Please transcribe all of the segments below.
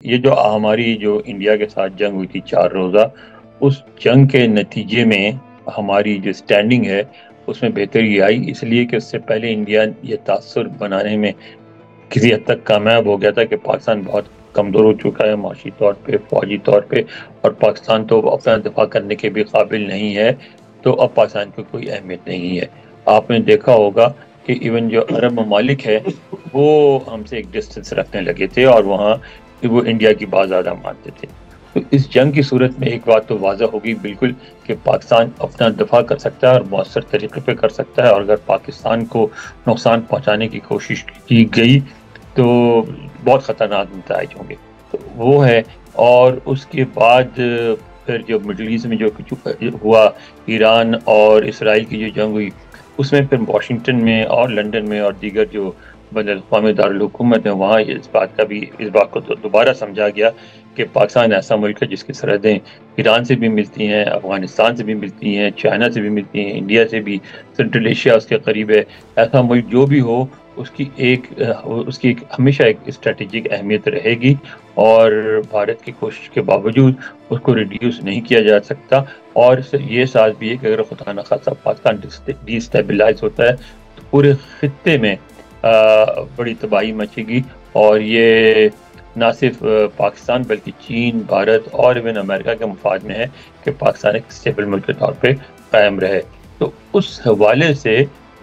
یہ جو ہماری جو انڈیا کے ساتھ جنگ ہوئی تھی 4 روزہ، اس جنگ کے نتیجے میں ہماری جو سٹینڈنگ ہے اس میں بہتری آئی، اس لیے کہ اس سے پہلے انڈیا یہ تاثر بنانے میں کسی حد تک کامیاب ہو گیا تھا کہ پاکستان بہت کمزور ہو چکا ہے معاشی طور پہ، فوجی طور پہ، اور پاکستان تو اپنا دفاع کرنے کے بھی قابل نہیں ہے، تو اب پاکستان کی کوئی اہمیت نہیں ہے۔ آپ نے دیکھا ہوگا کہ ایون جو عرب ممالک ہے وہ ہم سے ایک ڈسٹنس رکھنے لگے تھے، اور وہاں وہ انڈیا کی بات زیادہ مانتے تھے۔ تو اس جنگ کی صورت میں ایک بات تو واضح ہوگی بالکل کہ پاکستان اپنا دفاع کر سکتا ہے اور مؤثر طریقے پہ کر سکتا ہے، اور اگر پاکستان کو نقصان پہنچانے کی کوشش کی گئی تو بہت خطرناک نتائج ہوں گے۔ تو وہ ہے، اور اس کے بعد پھر جو مڈل ایسٹ میں جو کچھ ہوا، ایران اور اسرائیل کی جو جنگ ہوئی، اس میں پھر واشنگٹن میں اور لندن میں اور دیگر جو بین الاقوامی دارالحکومت ہیں وہاں اس بات کو دوبارہ سمجھا گیا کہ پاکستان ایسا ملک ہے جس کی سرحدیں ایران سے بھی ملتی ہیں، افغانستان سے بھی ملتی ہیں، چائنا سے بھی ملتی ہیں، انڈیا سے بھی، سنٹرل ایشیا اس کے قریب ہے۔ ایسا ملک جو بھی ہو اس کی ایک ہمیشہ ایک اسٹریٹجک اہمیت رہے گی، اور بھارت کی کوشش کے باوجود اس کو ریڈیوس نہیں کیا جا سکتا۔ اور یہ ساتھ بھی ہے کہ اگر خدا نخواستہ پاکستان ڈی اسٹیبلائز ہوتا ہے تو پورے خطے میں بڑی تباہی مچے گی، اور یہ نہ صرف پاکستان بلکہ چین، بھارت اور ایون امریکہ کے مفاد میں ہے کہ پاکستان ایک اسٹیبل ملک کے طور پہ قائم رہے۔ تو اس حوالے سے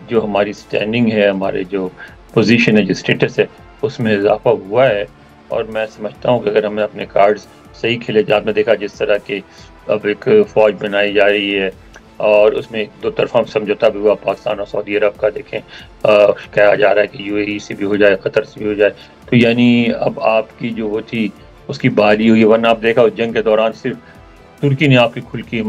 جو ہماری سٹینڈنگ ہے، ہمارے جو پوزیشن ہے، جو اسٹیٹس ہے، اس میں اضافہ ہوا ہے، اور میں سمجھتا ہوں کہ اگر ہمیں اپنے کارڈز صحیح کھیلے جائے، آپ نے دیکھا جس طرح کہ اب ایک فوج بنائی جا رہی ہے، اور اس میں 2 طرفہ سمجھوتا بھی ہوا پاکستان اور سعودی عرب کا، دیکھیں کہا جا رہا ہے کہ UAE سے بھی ہو جائے، قطر سے بھی ہو جائے، تو یعنی اب آپ کی جو وہ تھی اس کی باری ہوئی، ورنہ آپ دیکھا اس جنگ کے دوران صرف ترکی نے آپ کی کھل کے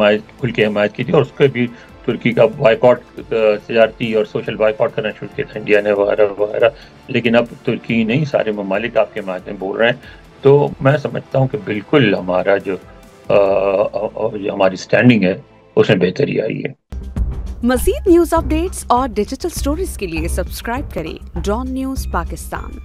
حمایت کی تھی، اور اس کے بھی ترکی کا بائیکاٹ، تجارتی اور سوشل بائیکاٹ کرنا شروع کیا تھا انڈیا نے وغیرہ وغیرہ، لیکن اب ترکی نہیں، سارے ممالک آپ کے حمایت میں بول رہے ہیں۔ تو میں سمجھتا ہوں کہ بالکل ہمارا جو ہماری سٹینڈنگ ہے اس میں بہتری آئی ہے۔ مزید نیوز اپ ڈیٹس اور ڈیجیٹل سٹوریز کے لیے سبسکرائب کریں ڈان نیوز پاکستان۔